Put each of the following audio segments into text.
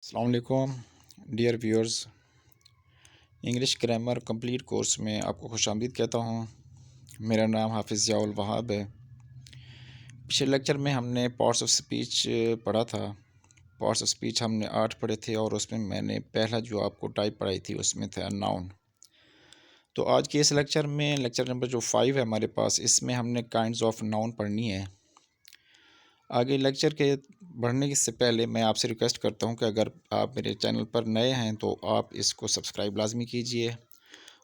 अस्सलाम वालेकुम dear viewers. English grammar complete course में आपको खुशामदीद कहता हूँ। मेरा नाम हाफिज़ ज़ियाउल वहाब है। पिछले लेक्चर में हमने पार्ट्स ऑफ स्पीच पढ़ा था। पार्ट्स ऑफ स्पीच हमने 8 पढ़े थे और उसमें मैंने पहला जो आपको टाइप पढ़ाई थी उसमें था नाउन। तो आज के इस लेक्चर में लेक्चर नंबर जो 5 है हमारे पास, इसमें हमने काइंड्स ऑफ नाउन पढ़नी है। आगे लेक्चर के बढ़ने से पहले मैं आपसे रिक्वेस्ट करता हूं कि अगर आप मेरे चैनल पर नए हैं तो आप इसको सब्सक्राइब लाजमी कीजिए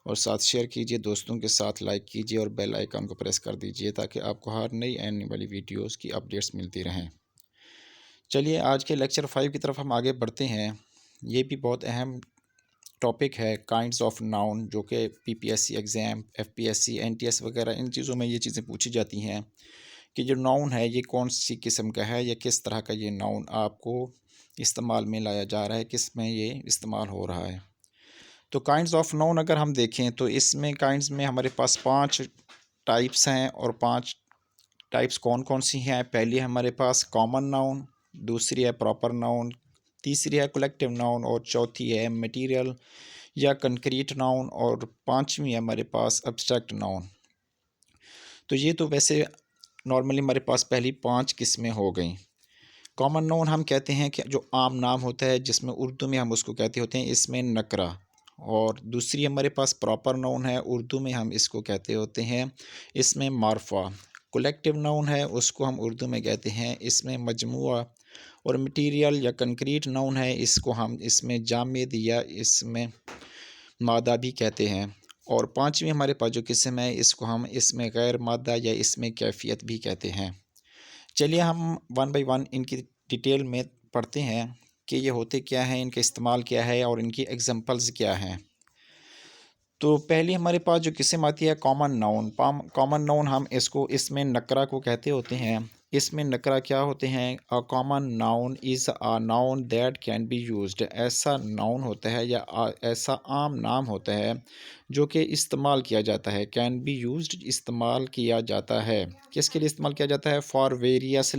और साथ शेयर कीजिए, दोस्तों के साथ लाइक कीजिए और बेल आइकन को प्रेस कर दीजिए ताकि आपको हर नई आने वाली वीडियोस की अपडेट्स मिलती रहें। चलिए आज के लेक्चर 5 की तरफ हम आगे बढ़ते हैं। ये भी बहुत अहम टॉपिक है, काइंड्स ऑफ नाउन, जो कि पीपीएससी एग्ज़ाम, एफपीएससी, एनटीएस वगैरह इन चीज़ों में ये चीज़ें पूछी जाती हैं कि जो नाउन है ये कौन सी किस्म का है या किस तरह का ये नाउन आपको इस्तेमाल में लाया जा रहा है, किस में ये इस्तेमाल हो रहा है। तो काइंड्स ऑफ नाउन अगर हम देखें तो इसमें काइंड्स में हमारे पास 5 टाइप्स हैं और 5 टाइप्स कौन कौन सी हैं। पहली हमारे पास कॉमन नाउन, दूसरी है प्रॉपर नाउन, तीसरी है कलेक्टिव नाउन और चौथी है मटीरियल या कंक्रीट नाउन और पांचवी है हमारे पास एब्स्ट्रैक्ट नाउन। तो ये तो वैसे नॉर्मली हमारे पास पहली 5 किस्में हो गई। कॉमन नाउन हम कहते हैं कि जो आम नाम होता है, जिसमें उर्दू में हम उसको कहते होते हैं इसमें नकरा। और दूसरी हमारे पास प्रॉपर नाउन है, उर्दू में हम इसको कहते होते हैं इसमें मारफा। कलेक्टिव नाउन है, उसको हम उर्दू में कहते हैं इसमें मजमुआ। और मटीरियल या कंक्रीट नाउन है, इसको हम इसमें जामिद या इसमें मादा भी कहते हैं। और पांचवी हमारे पास जो किस्म है, इसको हम इसमें गैर मादा या इसमें कैफियत भी कहते हैं। चलिए हम वन बाय वन इनकी डिटेल में पढ़ते हैं कि ये होते क्या हैं, इनका इस्तेमाल क्या है और इनकी एग्जांपल्स क्या हैं। तो पहली हमारे पास जो किस्म आती है कॉमन नाउन। कॉमन नाउन हम इसको इसमें नकरा को कहते होते हैं। इसमें नकरा क्या होते हैं? A common noun is a noun that can be used. ऐसा नाउन होता है या ऐसा आम नाम होता है जो कि इस्तेमाल किया जाता है। कैन बी यूज्ड, इस्तेमाल किया जाता है। किसके लिए इस्तेमाल किया जाता है? For various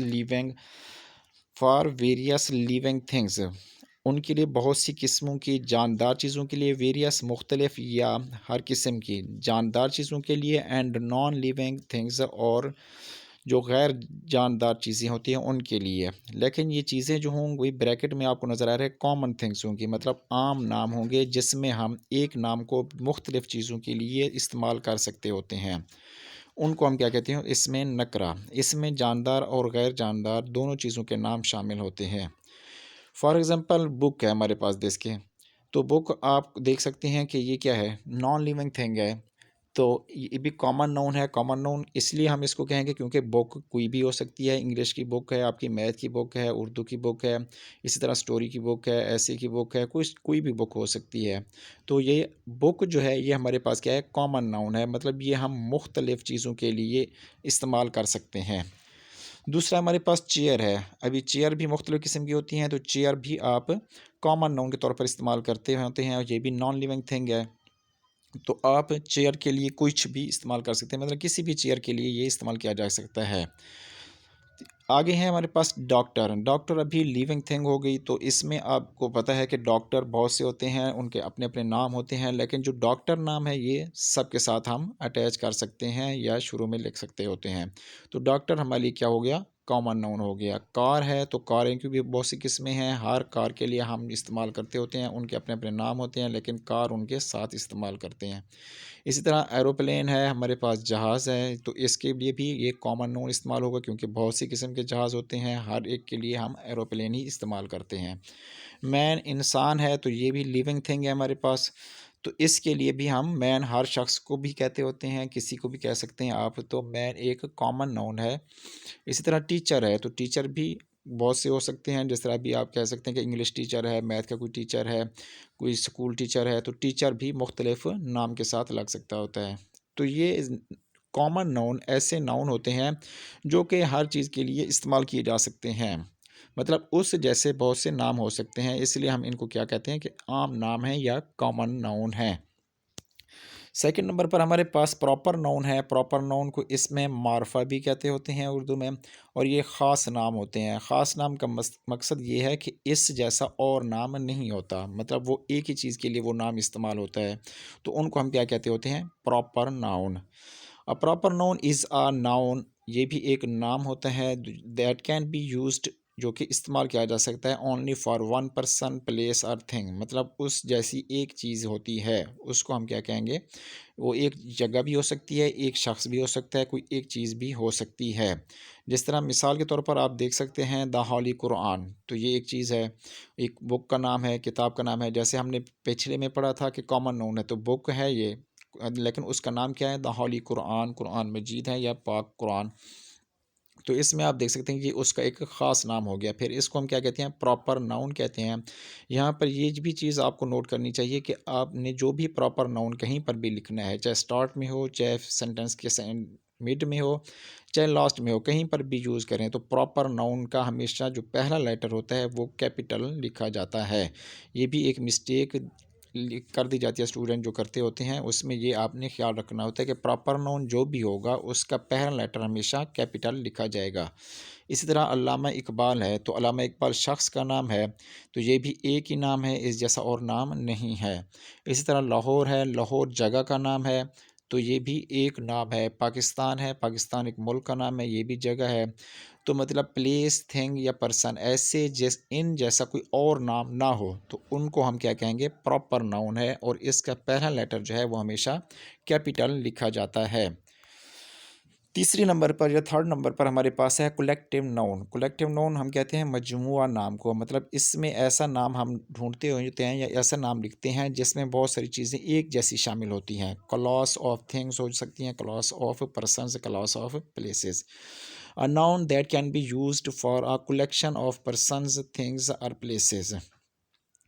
living things. उनके लिए बहुत सी किस्मों की जानदार चीज़ों के लिए, वेरियस मुख्तलिफ या हर किस्म की जानदार चीज़ों के लिए, एंड नॉन लिविंग थिंग्स और जो गैर जानदार चीज़ें होती हैं उनके लिए। लेकिन ये चीज़ें जो होंगी वही ब्रैकेट में आपको नज़र आ रहा है कॉमन थिंग्स होंगी, मतलब आम नाम होंगे जिसमें हम एक नाम को मुख्तलिफ चीज़ों के लिए इस्तेमाल कर सकते होते हैं। उनको हम क्या कहते हैं? इसमें नकरा। इसमें जानदार और गैर जानदार दोनों चीज़ों के नाम शामिल होते हैं। फॉर एग्ज़ाम्पल बुक है हमारे पास देश के, तो बुक आप देख सकते हैं कि ये क्या है? नॉन लिविंग थिंग है। तो ये भी कॉमन नाउन है। कॉमन नाउन इसलिए हम इसको कहेंगे क्योंकि बुक कोई भी हो सकती है। इंग्लिश की बुक है, आपकी मैथ की बुक है, उर्दू की बुक है, इसी तरह स्टोरी की बुक है, ऐसे की बुक है, कोई भी बुक हो सकती है। तो ये बुक जो है ये हमारे पास क्या है? कॉमन नाउन है, मतलब ये हम मुख्तलिफ़ चीज़ों के लिए इस्तेमाल कर सकते हैं। दूसरा हमारे पास चेयर है। अभी चेयर भी मुख्तलिफ़ किस्म की होती हैं, तो चेयर भी आप कॉमन नाउन के तौर पर इस्तेमाल करते होते हैं और ये भी नॉन लिविंग थिंग है। तो आप चेयर के लिए कुछ भी इस्तेमाल कर सकते हैं, मतलब किसी भी चेयर के लिए ये इस्तेमाल किया जा सकता है। आगे है हमारे पास डॉक्टर। डॉक्टर अभी लिविंग थिंग हो गई, तो इसमें आपको पता है कि डॉक्टर बहुत से होते हैं, उनके अपने अपने नाम होते हैं, लेकिन जो डॉक्टर नाम है ये सब के साथ हम अटैच कर सकते हैं या शुरू में लिख सकते होते हैं। तो डॉक्टर हमारे लिए क्या हो गया? कॉमन नाउन हो गया। कार है, तो कारें की भी बहुत सी किस्में हैं, हर कार के लिए हम इस्तेमाल करते होते हैं, उनके अपने अपने नाम होते हैं, लेकिन कार उनके साथ इस्तेमाल करते हैं। इसी तरह एरोप्लेन है हमारे पास, जहाज़ है, तो इसके लिए भी ये कॉमन नाउन इस्तेमाल होगा क्योंकि बहुत सी किस्म के जहाज़ होते हैं, हर एक के लिए हम एरोप्लेन ही इस्तेमाल करते हैं। मैन इंसान है, तो ये भी लिविंग थिंग है हमारे पास, तो इसके लिए भी हम मैन हर शख्स को भी कहते होते हैं, किसी को भी कह सकते हैं आप, तो मैन एक कॉमन नाउन है। इसी तरह टीचर है, तो टीचर भी बहुत से हो सकते हैं, जिस तरह अभी आप कह सकते हैं कि इंग्लिश टीचर है, मैथ का कोई टीचर है, कोई स्कूल टीचर है, तो टीचर भी मुख्तलिफ नाम के साथ लग सकता होता है। तो ये कॉमन नाउन ऐसे नाउन होते हैं जो कि हर चीज़ के लिए इस्तेमाल किए जा सकते हैं, मतलब उस जैसे बहुत से नाम हो सकते हैं, इसलिए हम इनको क्या कहते हैं कि आम नाम है या कॉमन नाउन है। सेकंड नंबर पर हमारे पास प्रॉपर नाउन है। प्रॉपर नाउन को इसमें मार्फा भी कहते होते हैं उर्दू में, और ये ख़ास नाम होते हैं। ख़ास नाम का मकसद ये है कि इस जैसा और नाम नहीं होता, मतलब वो एक ही चीज़ के लिए वो नाम इस्तेमाल होता है, तो उनको हम क्या कहते होते हैं, proper noun. A proper noun is a noun, ये भी एक नाम होता है दैट कैन बी यूज्ड, जो कि इस्तेमाल किया जा सकता है only for one person place और थिंग, मतलब उस जैसी एक चीज़ होती है उसको हम क्या कहेंगे, वो एक जगह भी हो सकती है, एक शख्स भी हो सकता है, कोई एक चीज़ भी हो सकती है। जिस तरह मिसाल के तौर पर आप देख सकते हैं द होली कुरान, तो ये एक चीज़ है, एक बुक का नाम है, किताब का नाम है। जैसे हमने पिछले में पढ़ा था कि कॉमन नाउन है, तो बुक है ये, लेकिन उसका नाम क्या है, द होली कुरान, कुरान मजीद है या पाक कुरान। तो इसमें आप देख सकते हैं कि उसका एक ख़ास नाम हो गया। फिर इसको हम क्या कहते हैं, प्रॉपर नाउन कहते हैं। यहाँ पर ये भी चीज़ आपको नोट करनी चाहिए कि आपने जो भी प्रॉपर नाउन कहीं पर भी लिखना है, चाहे स्टार्ट में हो, चाहे सेंटेंस के मिड में हो, चाहे लास्ट में हो, कहीं पर भी यूज़ करें, तो प्रॉपर नाउन का हमेशा जो पहला लेटर होता है वो कैपिटल लिखा जाता है। ये भी एक मिस्टेक कर दी जाती है, स्टूडेंट जो करते होते हैं, उसमें ये आपने ख्याल रखना होता है कि प्रॉपर नाउन जो भी होगा उसका पहला लेटर हमेशा कैपिटल लिखा जाएगा। इसी तरह अल्लामा इकबाल है, तो अल्लामा इकबाल शख्स का नाम है, तो ये भी एक ही नाम है, इस जैसा और नाम नहीं है। इसी तरह लाहौर है, लाहौर जगह का नाम है, तो ये भी एक नाम है। पाकिस्तान है, पाकिस्तान एक मुल्क का नाम है, ये भी जगह है। तो मतलब प्लेस, थिंग या पर्सन, ऐसे इन जैसा कोई और नाम ना हो, तो उनको हम क्या कहेंगे, प्रॉपर नाउन है, और इसका पहला लेटर जो है वो हमेशा कैपिटल लिखा जाता है। तीसरी नंबर पर या थर्ड नंबर पर हमारे पास है कलेक्टिव नाउन। कलेक्टिव नाउन हम कहते हैं मजमुआ नाम को, मतलब इसमें ऐसा नाम हम ढूंढते होते हैं या ऐसा नाम लिखते हैं जिसमें बहुत सारी चीज़ें एक जैसी शामिल होती हैं। क्लास ऑफ थिंग्स हो सकती हैं, class of persons, class of places. A noun that can be used for a collection of persons, things और प्लेसेस।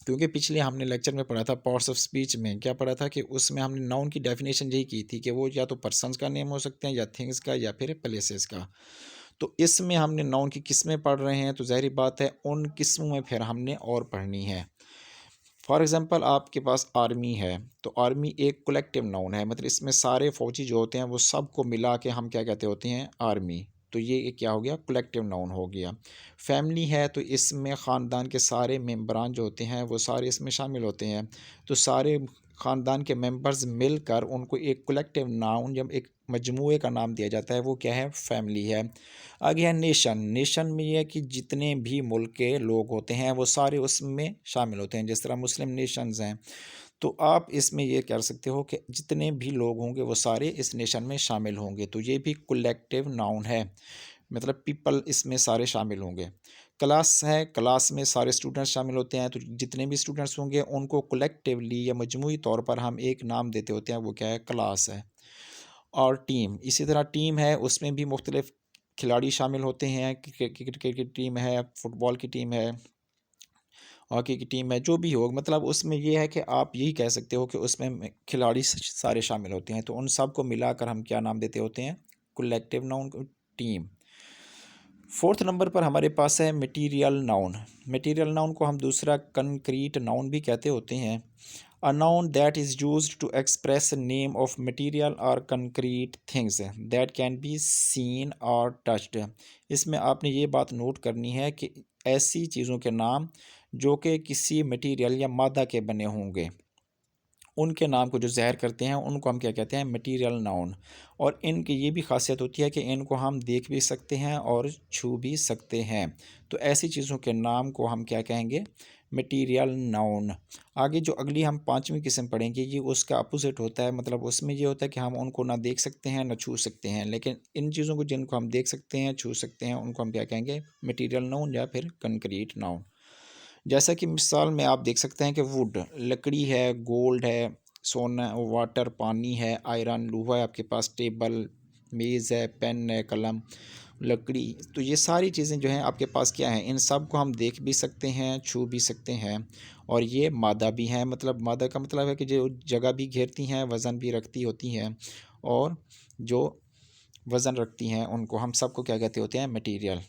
क्योंकि पिछले हमने लेक्चर में पढ़ा था, पार्ट्स ऑफ स्पीच में क्या पढ़ा था कि उसमें हमने नाउन की डेफिनेशन यही की थी कि वो या तो पर्सन्स का नेम हो सकते हैं, या थिंग्स का, या फिर प्लेसेस का। तो इसमें हमने नाउन की किस्में पढ़ रहे हैं, तो ज़ाहिर बात है उन किस्मों में फिर हमने और पढ़नी है। फॉर एग्जांपल आपके पास आर्मी है, तो आर्मी एक कलेक्टिव नाउन है, मतलब इसमें सारे फौजी जो होते हैं वो सबको मिला के हम क्या कहते होते हैं, आर्मी। तो ये एक क्या हो गया, कलेक्टिव नाउन हो गया। फैमिली है, तो इसमें ख़ानदान के सारे मेंबरान जो होते हैं वो सारे इसमें शामिल होते हैं, तो सारे ख़ानदान के मेंबर्स मिलकर उनको एक कलेक्टिव नाउन, जब एक मजमूए का नाम दिया जाता है, वो क्या है, फैमिली है। आगे है नेशन। नेशन में ये है कि जितने भी मुल्क के लोग होते हैं वो सारे उसमें शामिल होते हैं, जिस तरह मुस्लिम नेशंस हैं, तो आप इसमें ये कह सकते हो कि जितने भी लोग होंगे वो सारे इस नेशन में शामिल होंगे, तो ये भी कलेक्टिव नाउन है, मतलब पीपल इसमें सारे शामिल होंगे। क्लास है, क्लास में सारे स्टूडेंट्स शामिल होते हैं, तो जितने भी स्टूडेंट्स होंगे उनको कलेक्टिवली या मजमूई तौर पर हम एक नाम देते होते हैं, वो क्या है, क्लास है। और टीम, इसी तरह टीम है, उसमें भी मुख्तलिफ खिलाड़ी शामिल होते हैं, क्रिकेट की टीम है, फुटबॉल की टीम है, हॉकी की टीम है, जो भी हो, मतलब उसमें ये है कि आप यही कह सकते हो कि उसमें खिलाड़ी सारे शामिल होते हैं, तो उन सब को मिलाकर हम क्या नाम देते होते हैं, collective noun, team. Fourth number पर हमारे पास है मटेरियल नाउन। मटेरियल नाउन को हम दूसरा कंक्रीट नाउन भी कहते होते हैं। A noun that is used to express name of material or concrete things that can be seen or touched. इसमें आपने ये बात नोट करनी है कि ऐसी चीज़ों के नाम जो कि किसी मटेरियल या मादा के बने होंगे, उनके नाम को जो ज़ाहिर करते हैं उनको हम क्या कहते हैं, मटेरियल नाउन। और इनकी ये भी खासियत होती है कि इनको हम देख भी सकते हैं और छू भी सकते हैं, तो ऐसी चीज़ों के नाम को हम क्या कहेंगे, मटेरियल नाउन। आगे जो अगली हम पांचवी किस्म पढ़ेंगे, ये उसका अपोजिट होता है, मतलब उसमें ये होता है कि हम उनको ना देख सकते हैं ना छू सकते हैं, लेकिन इन चीज़ों को जिनको हम देख सकते हैं, छू सकते हैं, उनको हम क्या कहेंगे, मटेरियल नाउन या फिर कंक्रीट नाउन। जैसा कि मिसाल में आप देख सकते हैं कि वुड लकड़ी है, गोल्ड है, सोना, वाटर पानी है, आयरन लोहा है, आपके पास टेबल मेज़ है, पेन है, कलम, लकड़ी, तो ये सारी चीज़ें जो हैं आपके पास क्या हैं, इन सब को हम देख भी सकते हैं, छू भी सकते हैं, और ये मादा भी हैं, मतलब मादा का मतलब है कि जो जगह भी घेरती हैं, वज़न भी रखती होती हैं, और जो वज़न रखती हैं उनको हम सबको क्या कहते होते हैं, मटीरियल,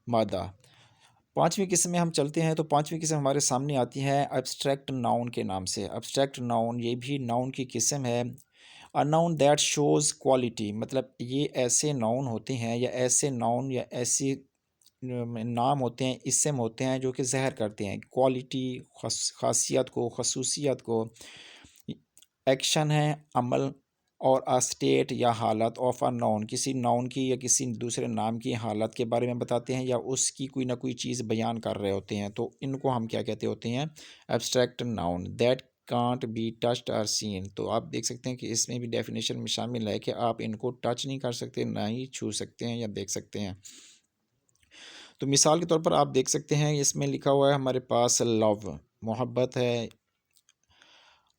मादा। पांचवी किस्म में हम चलते हैं, तो पांचवी किस्म हमारे सामने आती है एब्स्ट्रैक्ट नाउन के नाम से। एब्स्ट्रैक्ट नाउन ये भी नाउन की किस्म है, अ नाउन दैट शोज़ क्वालिटी, मतलब ये ऐसे नाउन होते हैं या ऐसे नाउन या ऐसी नाम होते हैं, इस्म होते हैं जो कि ज़ाहिर करते हैं क्वालिटी, ख़ासियत को, ख़ुसूसियत को। एक्शन है अमल, और अ स्टेट या हालत ऑफ अ नाउन, किसी नाउन की या किसी दूसरे नाम की हालत के बारे में बताते हैं या उसकी कोई ना कोई चीज़ बयान कर रहे होते हैं, तो इनको हम क्या कहते होते हैं? Abstract noun that can't be touched और सीन। तो आप देख सकते हैं कि इसमें भी डेफिनेशन में शामिल है कि आप इनको टच नहीं कर सकते, ना ही छू सकते हैं या देख सकते हैं। तो मिसाल के तौर पर आप देख सकते हैं इसमें लिखा हुआ है हमारे पास लव, मोहब्बत है,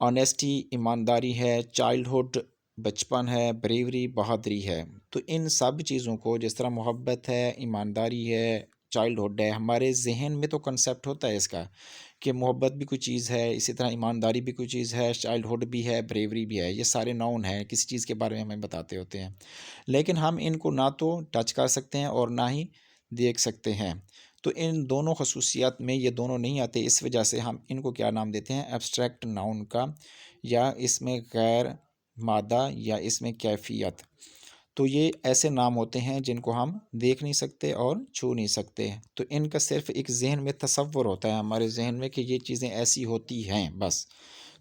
ऑनेस्टी ईमानदारी है, चाइल्डहुड बचपन है, ब्रेवरी बहादुरी है। तो इन सब चीज़ों को, जिस तरह मोहब्बत है, ईमानदारी है, चाइल्डहुड है, हमारे ज़हन में तो कंसेप्ट होता है इसका कि मोहब्बत भी कोई चीज़ है, इसी तरह ईमानदारी भी कोई चीज़ है, चाइल्डहुड भी है, ब्रेवरी भी है। ये सारे नाउन हैं, किसी चीज़ के बारे में हमें बताते होते हैं। लेकिन हम इनको ना तो टच कर सकते हैं और ना ही देख सकते हैं। तो इन दोनों खसूसियात में ये दोनों नहीं आते, इस वजह से हम इनको क्या नाम देते हैं? एब्स्ट्रैक्ट नाउन का, या इसमें गैर मादा, या इसमें कैफियत। तो ये ऐसे नाम होते हैं जिनको हम देख नहीं सकते और छू नहीं सकते। तो इनका सिर्फ़ एक ज़हन में तसव्वुर होता है हमारे ज़हन में कि ये चीज़ें ऐसी होती हैं बस।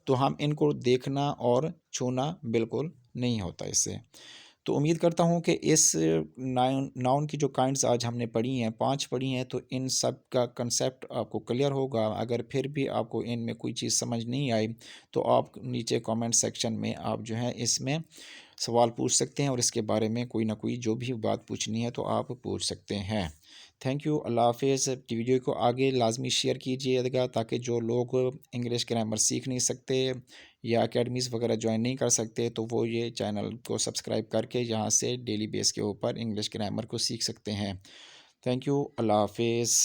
तो हम इनको देखना और छूना बिल्कुल नहीं होता इससे। तो उम्मीद करता हूँ कि इस नाउन नाउन की जो काइंड्स आज हमने पढ़ी हैं, 5 पढ़ी हैं, तो इन सब का कंसेप्ट आपको क्लियर होगा। अगर फिर भी आपको इनमें कोई चीज़ समझ नहीं आई, तो आप नीचे कमेंट सेक्शन में आप जो है इसमें सवाल पूछ सकते हैं और इसके बारे में कोई ना कोई जो भी बात पूछनी है तो आप पूछ सकते हैं। थैंक यू, अल्लाह हाफ़िज़। वीडियो को आगे लाज़मी शेयर कीजिएगा ताकि जो लोग इंग्लिश ग्रामर सीख नहीं सकते या अकेडमीज़ वगैरह जॉइन नहीं कर सकते, तो वो ये चैनल को सब्सक्राइब करके यहाँ से डेली बेस के ऊपर इंग्लिश ग्रामर को सीख सकते हैं। थैंक यू, अल्लाह हाफ़िज़।